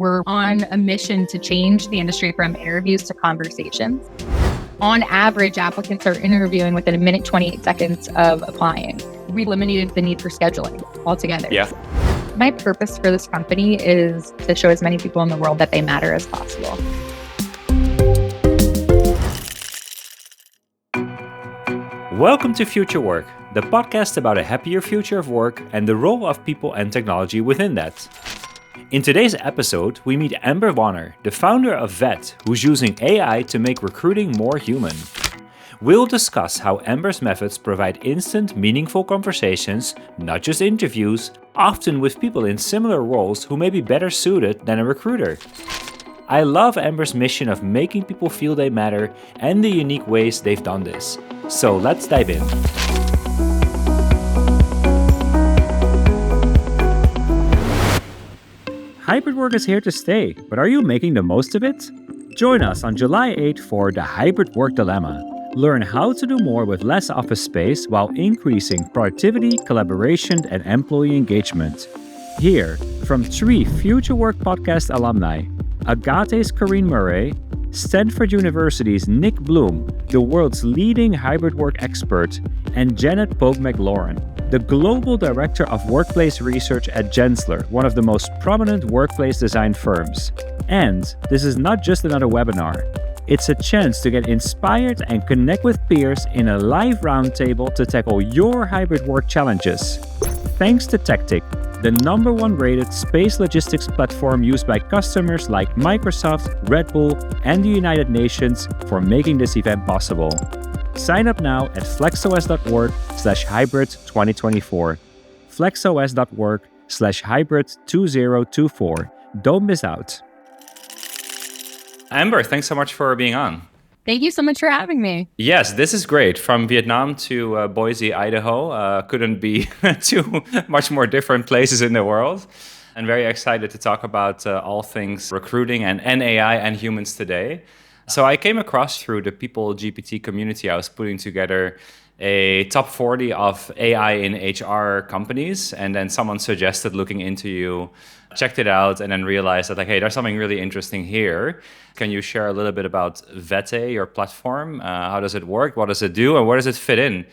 We're on a mission to change the industry from interviews to conversations. On average, applicants are interviewing within a minute, 28 seconds of applying. We eliminated the need for scheduling altogether. Yeah. My purpose for this company is to show as many people in the world that they matter as possible. Welcome to Future Work, the podcast about a happier future of work and the role of people and technology within that. In today's episode, we meet Amber Wanner, the founder of Vette, who's using AI to make recruiting more human. We'll discuss how Amber's methods provide instant, meaningful conversations, not just interviews, often with people in similar roles who may be better suited than a recruiter. I love Amber's mission of making people feel they matter and the unique ways they've done this. So let's dive in. Hybrid work is here to stay, but are you making the most of it? Join us on July 8 for The Hybrid Work Dilemma. Learn how to do more with less office space while increasing productivity, collaboration, and employee engagement. Hear from 3 Future Work podcast alumni: Agate's Corinne Murray, Stanford University's Nick Bloom, the world's leading hybrid work expert, and Janet Pogue-McLaurin, the Global Director of Workplace Research at Gensler, one of the most prominent workplace design firms. And this is not just another webinar. It's a chance to get inspired and connect with peers in a live roundtable to tackle your hybrid work challenges. Thanks to Tactic, the #1 rated space logistics platform used by customers like Microsoft, Redbull, and the United Nations for making this event possible. Sign up now at flexos.org/hybrid2024. flexos.org/hybrid2024. Don't miss out. Amber, thanks so much for being on. Thank you so much for having me. Yes, this is great. From Vietnam to Boise, Idaho. Couldn't be too much more different places in the world. And very excited to talk about all things recruiting and AI and humans today. So I came across through the People GPT community, I was putting together a top 40 of AI in HR companies. And then someone suggested looking into you, checked it out, and then realized that, like, hey, there's something really interesting here. Can you share a little bit about Vette, your platform? How does it work? What does it do? And where does it fit in?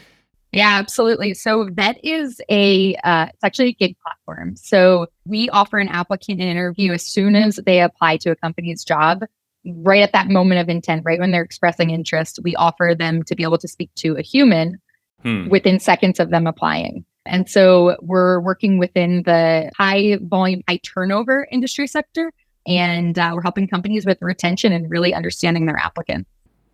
Yeah, absolutely. So Vette is it's actually a gig platform. So we offer an applicant an interview as soon as they apply to a company's job. Right at that moment of intent, right when they're expressing interest, we offer them to be able to speak to a human within seconds of them applying. And so we're working within the high volume, high turnover industry sector, and we're helping companies with retention and really understanding their applicants.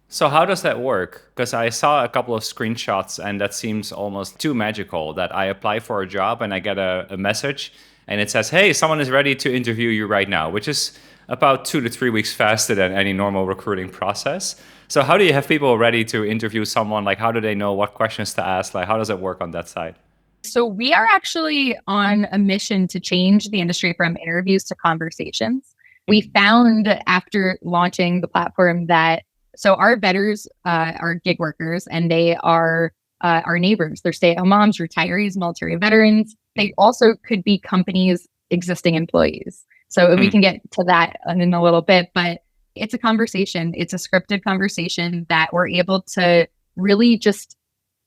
So how does that work? Because I saw a couple of screenshots and that seems almost too magical, that I apply for a job and I get a message and it says, hey, someone is ready to interview you right now, which is about 2 to 3 weeks faster than any normal recruiting process. So how do you have people ready to interview someone? Like, how do they know what questions to ask? Like, how does it work on that side? So we are actually on a mission to change the industry from interviews to conversations. We found after launching the platform that, so our vetters are gig workers and they are our neighbors. They're stay-at-home moms, retirees, military veterans. They also could be companies' existing employees. So we can get to that in a little bit, but it's a conversation. It's a scripted conversation that we're able to really just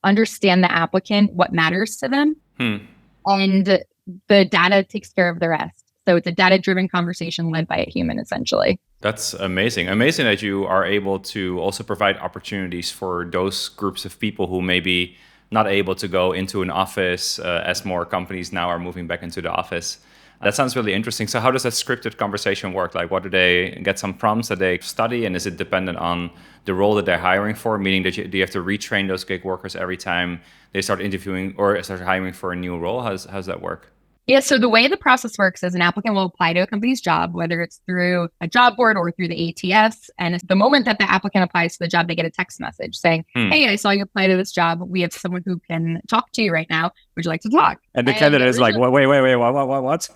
understand the applicant, what matters to them, and the data takes care of the rest. So it's a data-driven conversation led by a human, essentially. That's amazing. Amazing that you are able to also provide opportunities for those groups of people who may be not able to go into an office as more companies now are moving back into the office. That sounds really interesting. So how does that scripted conversation work? Like, what do they get some prompts that they study? And is it dependent on the role that they're hiring for? Meaning that do you have to retrain those gig workers every time they start interviewing or start hiring for a new role? How's that work? Yeah, so the way the process works is an applicant will apply to a company's job, whether it's through a job board or through the ATS. And the moment that the applicant applies to the job, they get a text message saying, hey, I saw you apply to this job. We have someone who can talk to you right now. Would you like to talk? And the candidate is like, wait, what?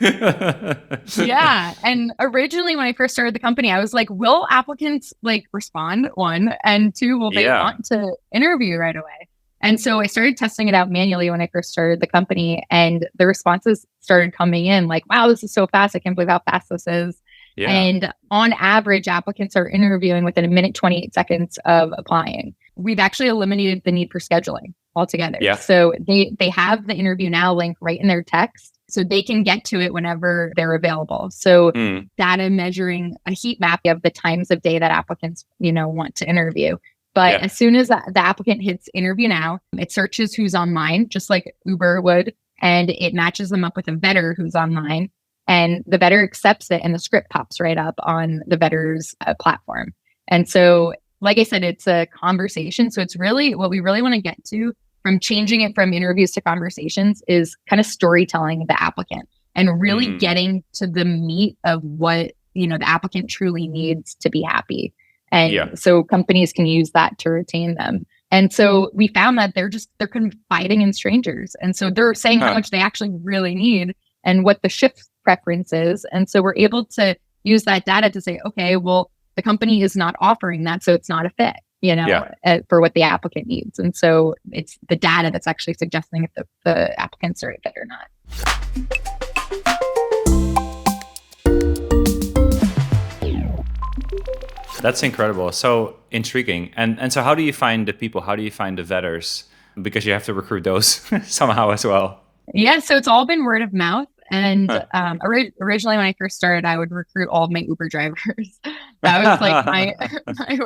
Yeah. And originally when I first started the company, I was like, will applicants respond? 1, and 2, will they want to interview right away? And so I started testing it out manually when I first started the company, and the responses started coming in like, wow, this is so fast. I can't believe how fast this is. Yeah. And on average, applicants are interviewing within a minute, 28 seconds of applying. We've actually eliminated the need for scheduling altogether. Yeah. So they have the interview now link right in their text, so they can get to it whenever they're available. So data measuring a heat map of the times of day that applicants, want to interview. But as soon as the applicant hits interview now, it searches who's online, just like Uber would, and it matches them up with a vetter who's online. And the vetter accepts it, and the script pops right up on the vetter's platform. And so, like I said, it's a conversation. So it's really what we really want to get to from changing it from interviews to conversations is kind of storytelling the applicant and really getting to the meat of what, the applicant truly needs to be happy. And so companies can use that to retain them. And so we found that they're confiding in strangers. And so they're saying how much they actually really need and what the shift preference is. And so we're able to use that data to say, okay, well, the company is not offering that, so it's not a fit, for what the applicant needs. And so it's the data that's actually suggesting if the applicants are a fit or not. That's incredible. So intriguing. And so how do you find the people? How do you find the vetters? Because you have to recruit those somehow as well. Yeah, so it's all been word of mouth. And originally when I first started, I would recruit all of my Uber drivers. That was like my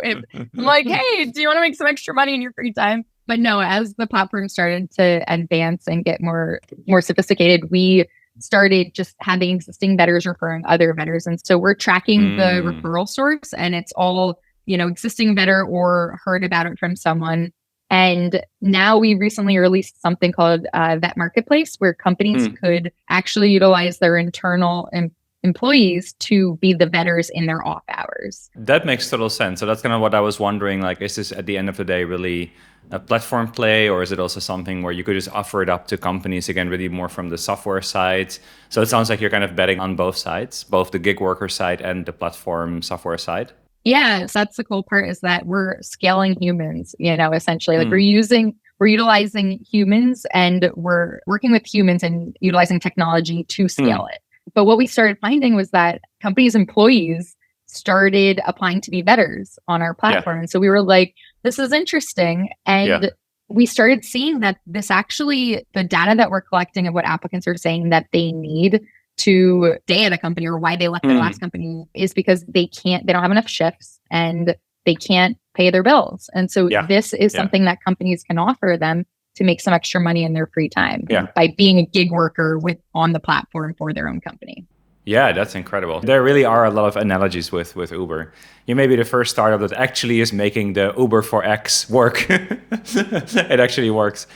way. I'm like, hey, do you want to make some extra money in your free time? But no, as the platform started to advance and get more sophisticated, we started just having existing vetters referring other vetters. And so we're tracking the referral source, and it's all, existing vetter or heard about it from someone. And now we recently released something called Vette Marketplace, where companies could actually utilize their internal employees to be the vetters in their off hours. That makes total sense. So that's kind of what I was wondering. Like, is this at the end of the day really a platform play, or is it also something where you could just offer it up to companies, again, really more from the software side? So it sounds like you're kind of betting on both sides, both the gig worker side and the platform software side. Yeah, so that's the cool part, is that we're scaling humans, essentially. Like we're utilizing humans, and we're working with humans and utilizing technology to scale it. But what we started finding was that companies' employees started applying to be vetters on our platform. And so we were like, this is interesting. And we started seeing that this actually, the data that we're collecting of what applicants are saying that they need to stay at a company or why they left their last company is because they don't have enough shifts and they can't pay their bills. And so this is something that companies can offer them to make some extra money in their free time by being a gig worker on the platform for their own company. Yeah, that's incredible. There really are a lot of analogies with Uber. You may be the first startup that actually is making the Uber for X work. It actually works.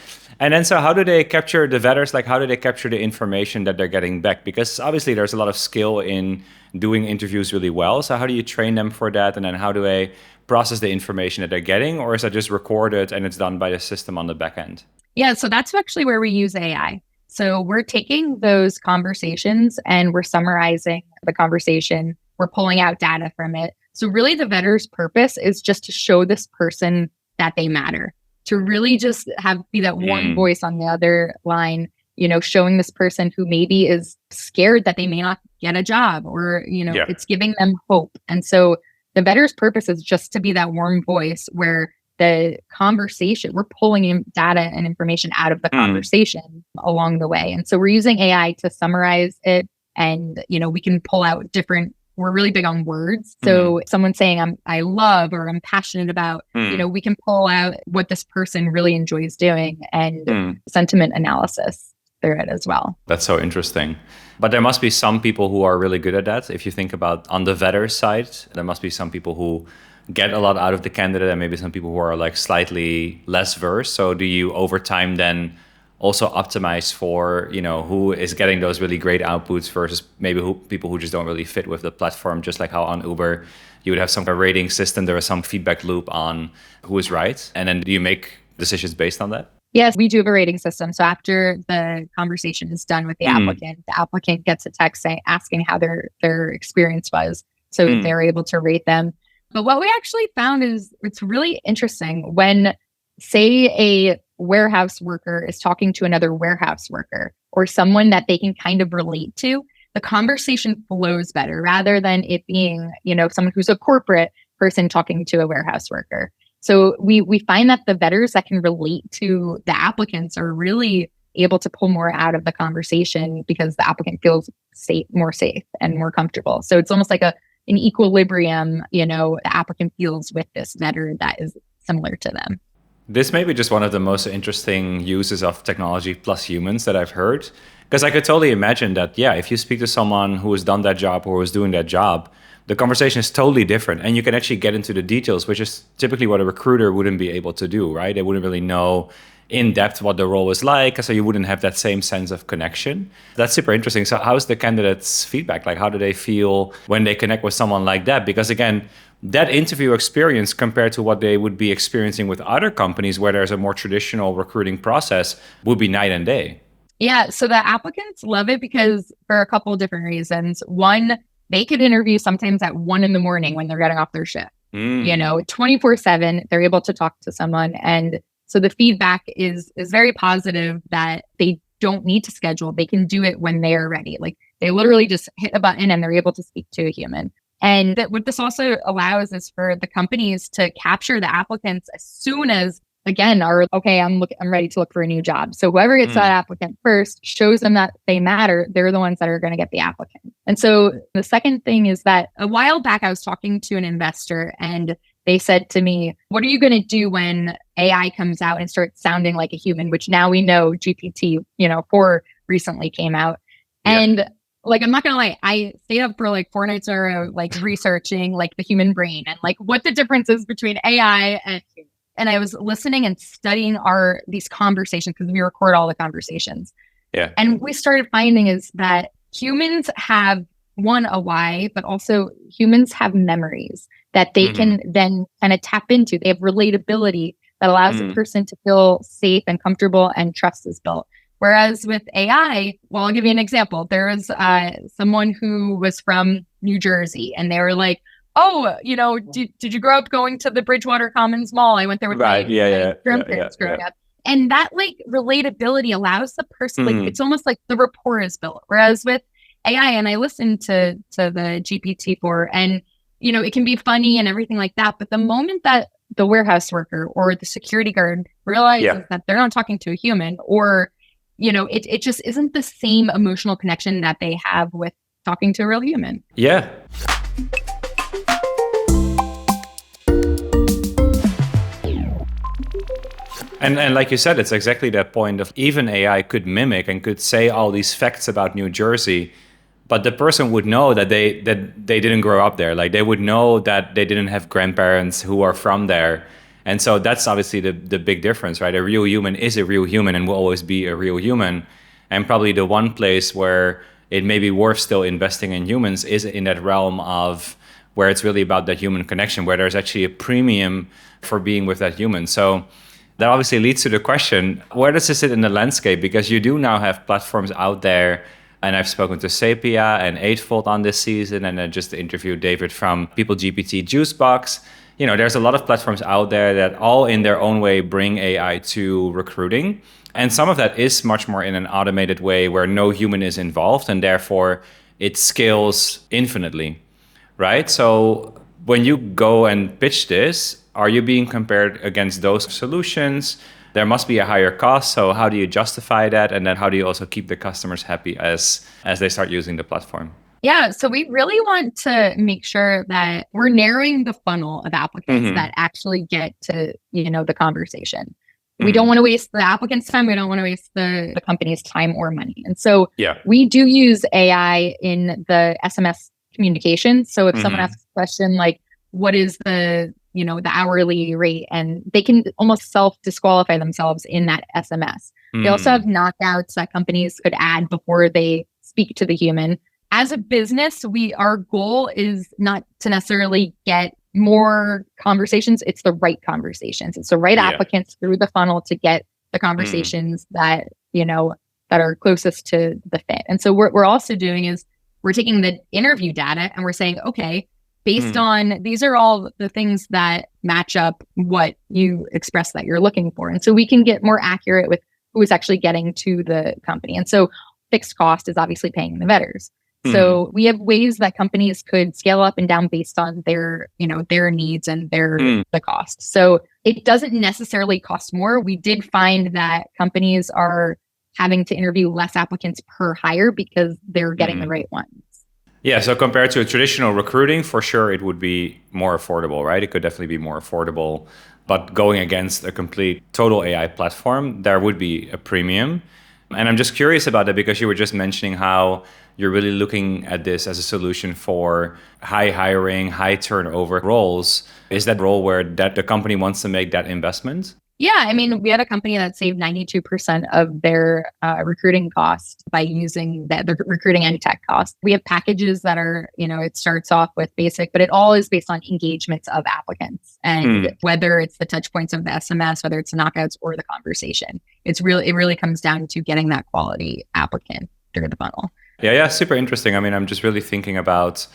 And then, so how do they capture the vetters? Like, how do they capture the information that they're getting back? Because obviously there's a lot of skill in doing interviews really well. So how do you train them for that? And then how do they process the information that they're getting? Or is that just recorded and it's done by the system on the back end? Yeah, so that's actually where we use AI. So we're taking those conversations and we're summarizing the conversation. We're pulling out data from it. So really the vetter's purpose is just to show this person that they matter, to really just be that one voice on the other line, showing this person who maybe is scared that they may not get a job or, it's giving them hope. And so the vetter's purpose is just to be that warm voice where the conversation, we're pulling in data and information out of the conversation along the way. And so we're using AI to summarize it. And, we can pull out we're really big on words. So someone saying I love or I'm passionate about, we can pull out what this person really enjoys doing and sentiment analysis through it as well. That's so interesting. But there must be some people who are really good at that. If you think about on the vetter side, there must be some people who get a lot out of the candidate and maybe some people who are like slightly less versed. So do you over time then also optimize for, who is getting those really great outputs versus maybe people who just don't really fit with the platform, just like how on Uber, you would have some rating system, there is some feedback loop on who is right. And then do you make decisions based on that? Yes, we do have a rating system. So after the conversation is done with the applicant gets a text asking how their experience was. So they're able to rate them. But what we actually found is it's really interesting when, say, a warehouse worker is talking to another warehouse worker or someone that they can kind of relate to, the conversation flows better rather than it being, someone who's a corporate person talking to a warehouse worker. So we find that the vetters that can relate to the applicants are really able to pull more out of the conversation because the applicant feels more safe and more comfortable. So it's almost like an equilibrium, the applicant feels with this vetter that is similar to them. This may be just one of the most interesting uses of technology plus humans that I've heard. Because I could totally imagine that, if you speak to someone who has done that job or is doing that job, the conversation is totally different. And you can actually get into the details, which is typically what a recruiter wouldn't be able to do, right? They wouldn't really know in depth what the role is like. So you wouldn't have that same sense of connection. That's super interesting. So how's the candidates' feedback? Like, how do they feel when they connect with someone like that? Because again, that interview experience compared to what they would be experiencing with other companies where there's a more traditional recruiting process would be night and day. Yeah. So the applicants love it because for a couple of different reasons. One, they could interview sometimes at 1 a.m. when they're getting off their shift. 24/7, they're able to talk to someone. And so the feedback is very positive that they don't need to schedule. They can do it when they are ready. Like they literally just hit a button and they're able to speak to a human. And what this also allows is for the companies to capture the applicants as soon as, again, I'm ready to look for a new job. So whoever gets that applicant first shows them that they matter. They're the ones that are going to get the applicant. And so the second thing is that a while back, I was talking to an investor and they said to me, what are you going to do when AI comes out and starts sounding like a human, which now we know GPT-4 recently came out. Yeah. And I'm not going to lie, I stayed up for 4 nights in a row, researching the human brain and what the difference is between AI and human. And I was listening and studying these conversations because we record all the conversations. Yeah. And we started finding is that humans have a why, but also humans have memories that they can then kind of tap into. They have relatability that allows a person to feel safe and comfortable and trust is built. Whereas with AI, well, I'll give you an example. There was someone who was from New Jersey and they were like, oh, did you grow up going to the Bridgewater Commons Mall? I went there with my grandparents growing up. And that relatability allows the person, it's almost like the rapport is built. Whereas with AI, and I listened to the GPT-4 and, it can be funny and everything like that. But the moment that the warehouse worker or the security guard realizes that they're not talking to a human or, it just isn't the same emotional connection that they have with talking to a real human. Yeah. And like you said, it's exactly that point of even AI could mimic and could say all these facts about New Jersey, but the person would know that they didn't grow up there. Like they would know that they didn't have grandparents who are from there. And so that's obviously the big difference, right? A real human is a real human and will always be a real human. And probably the one place where it may be worth still investing in humans is in that realm of where it's really about that human connection, where there's actually a premium for being with that human. So that obviously leads to the question, where does this sit in the landscape? Because you do now have platforms out there, and I've spoken to Sapia and Eightfold on this season, and then just interviewed David from People GPT Juicebox. There's a lot of platforms out there that all in their own way bring AI to recruiting. And some of that is much more in an automated way where no human is involved, and therefore it scales infinitely, right? So when you go and pitch this, are you being compared against those solutions? There must be a higher cost. So how do you justify that? And then how do you also keep the customers happy as they start using the platform? Yeah. So we really want to make sure that we're narrowing the funnel of applicants that actually get to, the conversation. We don't want to waste the applicant's time. We don't want to waste the company's time or money. And so we do use AI in the SMS communication. So if someone asks a question like, what is the hourly rate, and they can almost self-disqualify themselves in that SMS. They also have knockouts that companies could add before they speak to the human. As a business, our goal is not to necessarily get more conversations. It's the right conversations. It's the right applicants through the funnel to get the conversations that are closest to the fit. And so what we're also doing is we're taking the interview data and we're saying, okay, based on these are all the things that match up what you express that you're looking for. And so we can get more accurate with who is actually getting to the company. And so fixed cost is obviously paying the vetters. Mhm. So we have ways that companies could scale up and down based on their, their needs and Mm. the cost. So it doesn't necessarily cost more. We did find that companies are having to interview less applicants per hire because they're getting the Mm. right ones. Yeah, so compared to a traditional recruiting, for sure it would be more affordable, right? It could definitely be more affordable. But going against a complete total AI platform, there would be a premium. And I'm just curious about that because you were just mentioning how you're really looking at this as a solution for high hiring, high turnover roles. Is that role where that the company wants to make that investment? Yeah, I mean, we had a company that saved 92% of their recruiting cost by using the recruiting and tech cost. We have packages that are, it starts off with basic, but it all is based on engagements of applicants and whether it's the touch points of the SMS, whether it's the knockouts or the conversation. It really comes down to getting that quality applicant through the funnel. Yeah, super interesting. I mean, I'm just really thinking about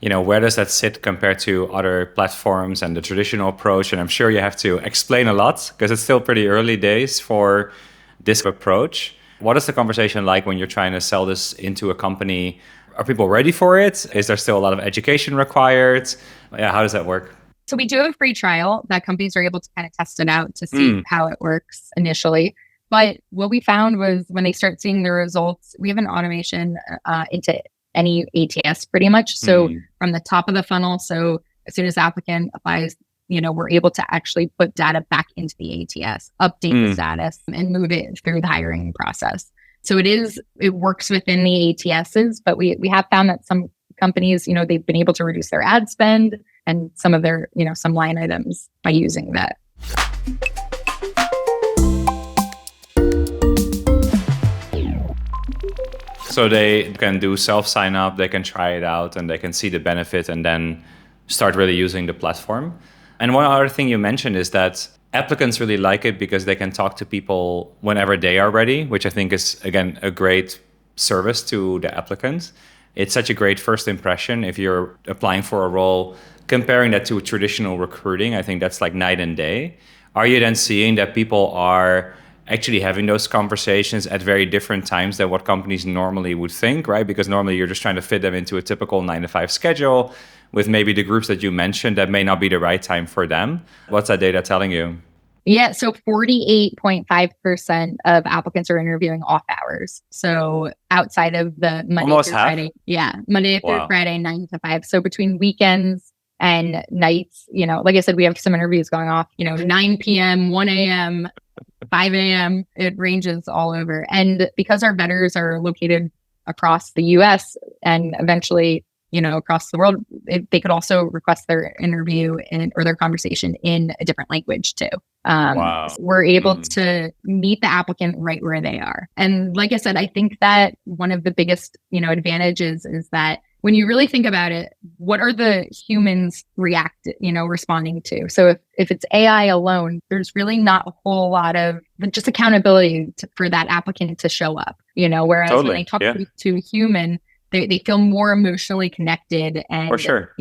where does that sit compared to other platforms and the traditional approach? And I'm sure you have to explain a lot because it's still pretty early days for this approach. What is the conversation like when you're trying to sell this into a company? Are people ready for it? Is there still a lot of education required? Yeah, how does that work? So we do have a free trial that companies are able to kind of test it out to see how it works initially. But what we found was when they start seeing the results, we have an automation into any ATS pretty much. So from the top of the funnel, so as soon as the applicant applies, we're able to actually put data back into the ATS, update the status, and move it through the hiring process. So it works within the ATSs, but we have found that some companies, they've been able to reduce their ad spend and some of their, some line items by using that. So they can do self-sign up, they can try it out, and they can see the benefit and then start really using the platform. And one other thing you mentioned is that applicants really like it because they can talk to people whenever they are ready, which I think is, again, a great service to the applicant. It's such a great first impression if you're applying for a role. Comparing that to traditional recruiting, I think that's like night and day. Are you then seeing that people are actually having those conversations at very different times than what companies normally would think, right? Because normally you're just trying to fit them into a typical 9-to-5 schedule with maybe the groups that you mentioned that may not be the right time for them. What's that data telling you? Yeah, so 48.5% of applicants are interviewing off hours. So outside of the Monday Almost through half? Friday. Yeah, Monday through Wow. Friday, 9 to 5. So between weekends and nights, like I said, we have some interviews going off, 9 p.m., 1 a.m., 5 a.m. It ranges all over. And because our vetters are located across the US and eventually, across the world, they could also request their interview or their conversation in a different language too. Wow. So we're able to meet the applicant right where they are. And like I said, I think that one of the biggest, advantages is that when you really think about it, what are the humans responding to? So if it's AI alone, there's really not a whole lot of just accountability for that applicant to show up, whereas Totally. when they talk to a human, they feel more emotionally connected. And, For sure.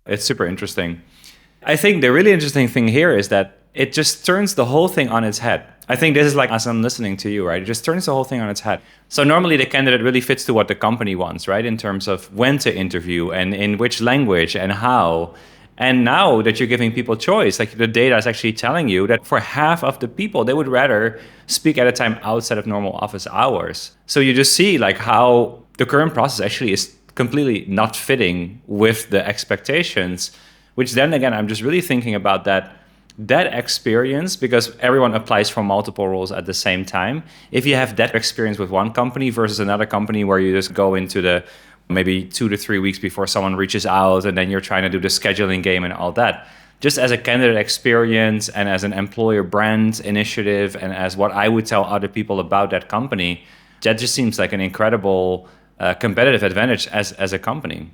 It's super interesting. I think the really interesting thing here is that it just turns the whole thing on its head. I think this is like, as I'm listening to you, right? It just turns the whole thing on its head. So normally the candidate really fits to what the company wants, right? In terms of when to interview and in which language and how. And now that you're giving people choice, like the data is actually telling you that for half of the people, they would rather speak at a time outside of normal office hours. So you just see like how the current process actually is completely not fitting with the expectations, which then again, I'm just really thinking about that experience, because everyone applies for multiple roles at the same time. If you have that experience with one company versus another company where you just go into the maybe 2 to 3 weeks before someone reaches out and then you're trying to do the scheduling game and all that, just as a candidate experience and as an employer brand initiative and as what I would tell other people about that company, that just seems like an incredible competitive advantage as a company.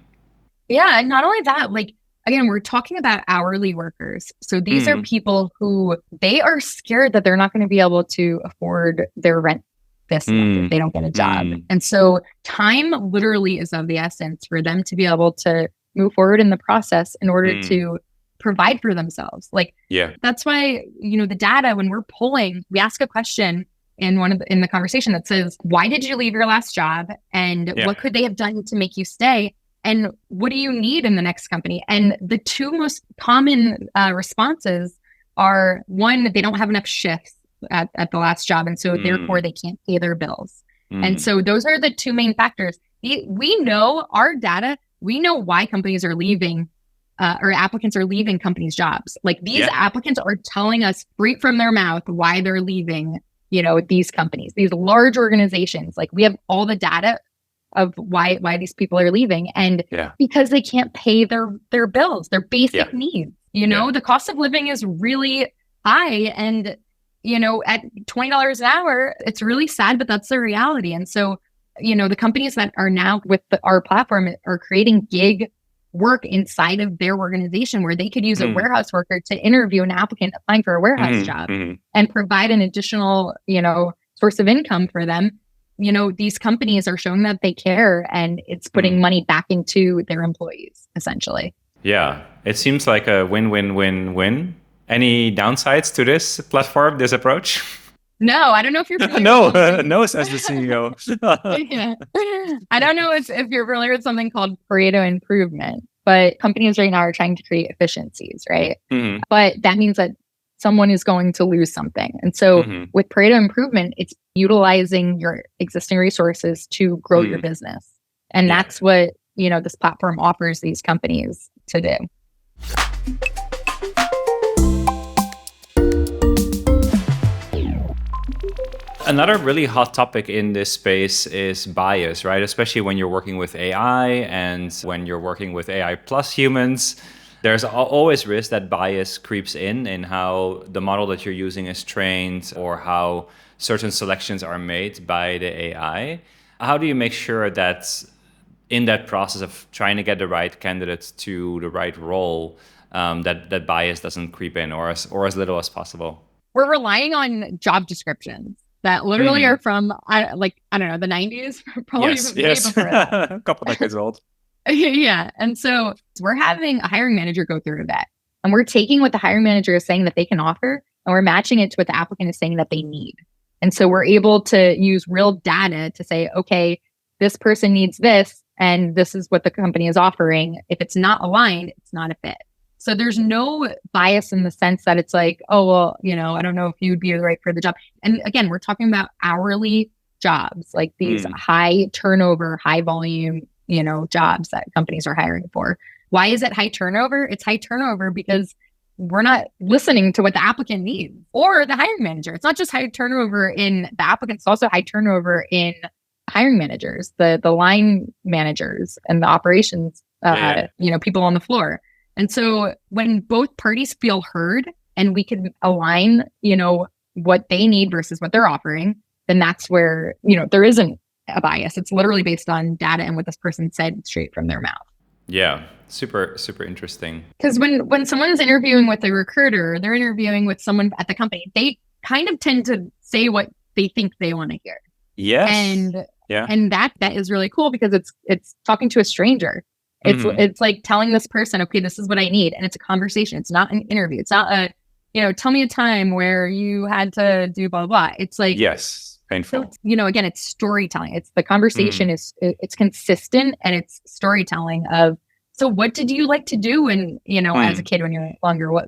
Yeah, and not only that, like, again, we're talking about hourly workers. So these are people who they are scared that they're not going to be able to afford their rent this month if they don't get a job. And so time literally is of the essence for them to be able to move forward in the process in order to provide for themselves. Like, that's why, the data, when we're polling, we ask a question, in the conversation that says, why did you leave your last job? And what could they have done to make you stay? And what do you need in the next company? And the two most common responses are, one, they don't have enough shifts at the last job. And so therefore they can't pay their bills. And so those are the two main factors. We know our data, we know why companies are leaving or applicants are leaving companies' jobs. Like these applicants are telling us straight from their mouth why they're leaving, these companies, these large organizations. Like we have all the data of why these people are leaving. And because they can't pay their bills, their basic needs. The cost of living is really high. And, at $20 an hour, it's really sad, but that's the reality. And so, the companies that are now with our platform are creating gig work inside of their organization where they could use a warehouse worker to interview an applicant applying for a warehouse job and provide an additional, source of income for them. These companies are showing that they care, and it's putting money back into their employees, essentially. Yeah, it seems like a win-win-win-win. Any downsides to this platform, this approach? No, I don't know if you're familiar No, says the CEO. I don't know if you're familiar with something called Pareto improvement, but companies right now are trying to create efficiencies, right? But that means that someone is going to lose something. And so with Pareto improvement, it's utilizing your existing resources to grow your business. And that's what, this platform offers these companies to do. Another really hot topic in this space is bias, right? Especially when you're working with AI and when you're working with AI plus humans. There's always risk that bias creeps in how the model that you're using is trained or how certain selections are made by the AI. How do you make sure that in that process of trying to get the right candidates to the right role, that bias doesn't creep in or as little as possible? We're relying on job descriptions that literally are from, I don't know, the 90s, probably way before that. A couple decades old. Yeah. And so we're having a hiring manager go through that. And we're taking what the hiring manager is saying that they can offer, and we're matching it to what the applicant is saying that they need. And so we're able to use real data to say, okay, this person needs this, and this is what the company is offering. If it's not aligned, it's not a fit. So there's no bias in the sense that it's like, oh, well, I don't know if you'd be right for the job. And again, we're talking about hourly jobs, like these high turnover, high volume, jobs that companies are hiring for. Why is it high turnover? It's high turnover because we're not listening to what the applicant needs or the hiring manager. It's not just high turnover in the applicants, it's also high turnover in hiring managers, the line managers and the operations, people on the floor. And so when both parties feel heard and we can align, what they need versus what they're offering, then that's where, there isn't a bias. It's literally based on data and what this person said straight from their mouth. Yeah. Super, super interesting. Because when someone's interviewing with a recruiter, they're interviewing with someone at the company, they kind of tend to say what they think they want to hear. Yes. And that is really cool because it's talking to a stranger. It's like telling this person, okay, this is what I need. And it's a conversation. It's not an interview. It's not tell me a time where you had to do blah, blah, blah. It's like, yes, painful. So, again, it's storytelling. It's the conversation it's consistent, and it's storytelling of, so what did you like to do when, as a kid, when you're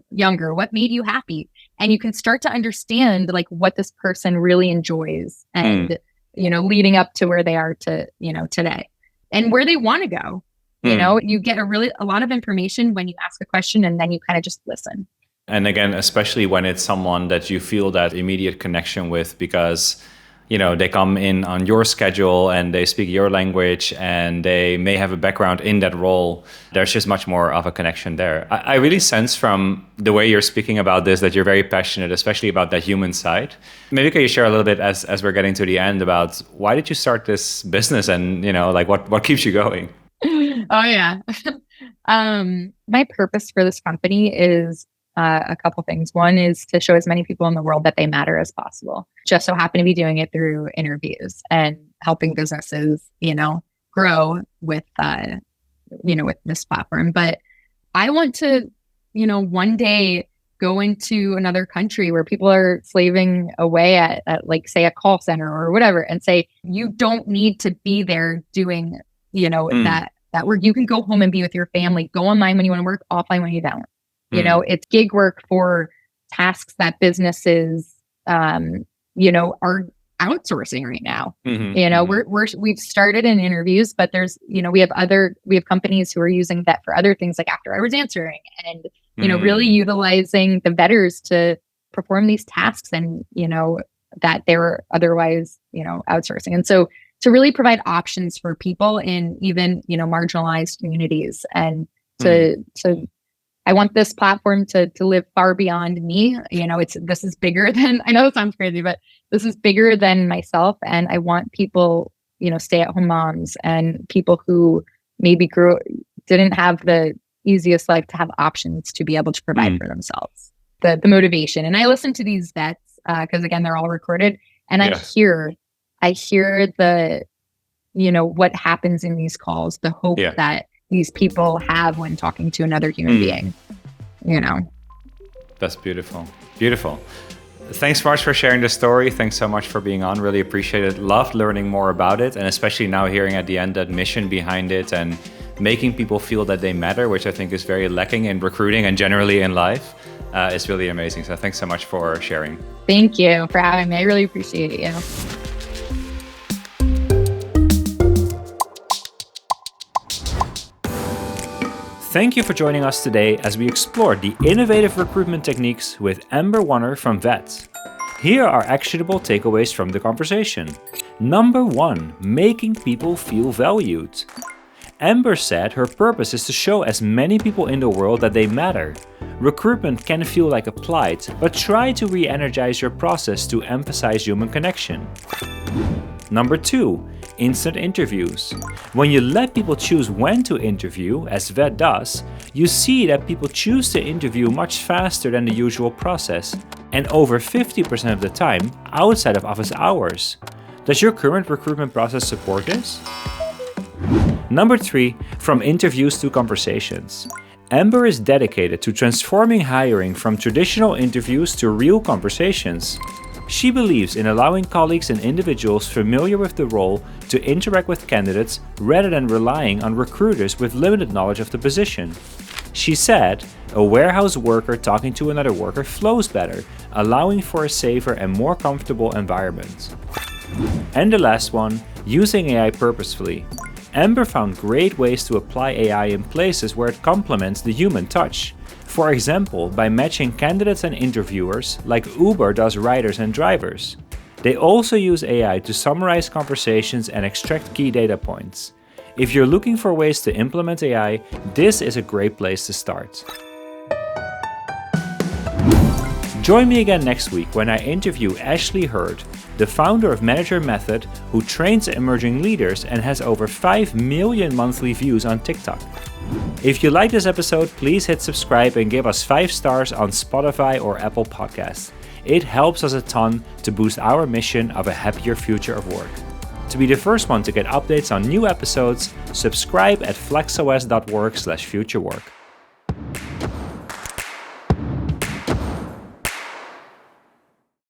younger, what made you happy? And you can start to understand like what this person really enjoys and, leading up to where they are to, today and where they want to go. You get a lot of information when you ask a question, and then you kind of just listen. And again, especially when it's someone that you feel that immediate connection with because, they come in on your schedule and they speak your language and they may have a background in that role. There's just much more of a connection there. I really sense from the way you're speaking about this that you're very passionate, especially about that human side. Maybe can you share a little bit as we're getting to the end about why did you start this business and, what keeps you going? Oh, yeah. My purpose for this company is a couple things. One is to show as many people in the world that they matter as possible. Just so happen to be doing it through interviews and helping businesses, grow with, with this platform. But I want to, one day go into another country where people are slaving away at like, say, a call center or whatever, and say, you don't need to be there doing, that work. You can go home and be with your family, go online when you want to work, offline when you don't. It's gig work for tasks that businesses, are outsourcing right now. We've started in interviews, but there's, we have companies who are using that for other things like after hours answering and, really utilizing the vetters to perform these tasks and, that they were otherwise, outsourcing. And so to really provide options for people in even, marginalized communities, and I want this platform to live far beyond me. This is bigger than, I know it sounds crazy, but this is bigger than myself. And I want people, stay-at-home moms and people who maybe didn't have the easiest life to have options to be able to provide for themselves. The motivation. And I listen to these vets because again, they're all recorded, and I hear the, what happens in these calls, the hope that these people have when talking to another human being, That's beautiful. Beautiful. Thanks so much for sharing the story. Thanks so much for being on. Really appreciate it. Loved learning more about it. And especially now hearing at the end that mission behind it and making people feel that they matter, which I think is very lacking in recruiting and generally in life, is really amazing. So thanks so much for sharing. Thank you for having me. I really appreciate you. Thank you for joining us today as we explored the innovative recruitment techniques with Amber Wanner from Vette. Here are actionable takeaways from the conversation. Number 1, making people feel valued. Amber said her purpose is to show as many people in the world that they matter. Recruitment can feel like a plight, but try to re-energize your process to emphasize human connection. Number 2, instant interviews. When you let people choose when to interview, as Vette does, you see that people choose to interview much faster than the usual process, and over 50% of the time outside of office hours. Does your current recruitment process support this? Number 3, from interviews to conversations. Amber is dedicated to transforming hiring from traditional interviews to real conversations. She believes in allowing colleagues and individuals familiar with the role to interact with candidates rather than relying on recruiters with limited knowledge of the position. She said, a warehouse worker talking to another worker flows better, allowing for a safer and more comfortable environment. And the last one, using AI purposefully. Amber found great ways to apply AI in places where it complements the human touch. For example, by matching candidates and interviewers, like Uber does riders and drivers. They also use AI to summarize conversations and extract key data points. If you're looking for ways to implement AI, this is a great place to start. Join me again next week when I interview Ashley Hurd, the founder of Manager Method, who trains emerging leaders and has over 5 million monthly views on TikTok. If you like this episode, please hit subscribe and give us 5 stars on Spotify or Apple Podcasts. It helps us a ton to boost our mission of a happier future of work. To be the first one to get updates on new episodes, subscribe at flexos.work/futurework.